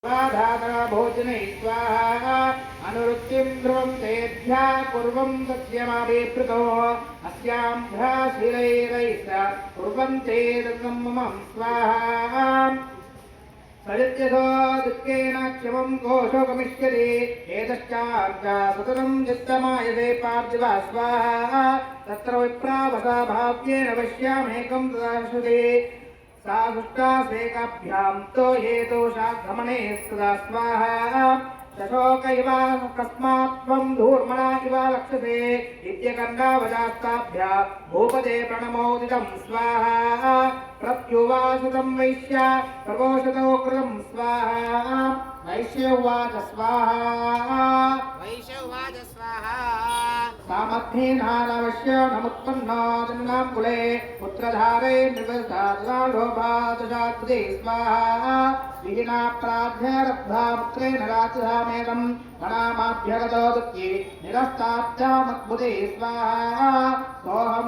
भोजने स्वाहा अनुरुक्तिं ध्रुवं तेभ्यः कुर्वं सत्यमाभिप्रीतो अस्यां भ्राशिरैरैः कुर्वन्ते मम स्वाहा सदित्यथो दुःखेन क्षमं कोशो गमिष्यति एतश्चार्चा सततं चित्तमायते पार्थिवा स्वाहा तत्र विप्रावसा भाव्येन पश्यामेकं तदाश्रुते सा सुष्टासेकाभ्यां तो हेतु शागमने सदा स्वाहा शशोक इव कस्मात् त्वं धूर्मणा इव लक्ष्यते इत्यकर्णावजास्ताभ्या भूपते प्रणमोदितं स्वाहा प्रत्युवासितं वैश्य प्रभोषतो कृतं स्वाहा वैश्य उवाच स्वाहा सामर्थ्येनानवश्य नमुत्पन्नादिनां कुले पुत्रधारे निर्वधालोभातुषात्पदे स्वाहा विहिना प्राध्यारब्धा पुत्रेण राजधामेदं गणामाभ्यगतो दुःखी निरस्ताब्धा मद्बुधे स्वाहा सोऽहं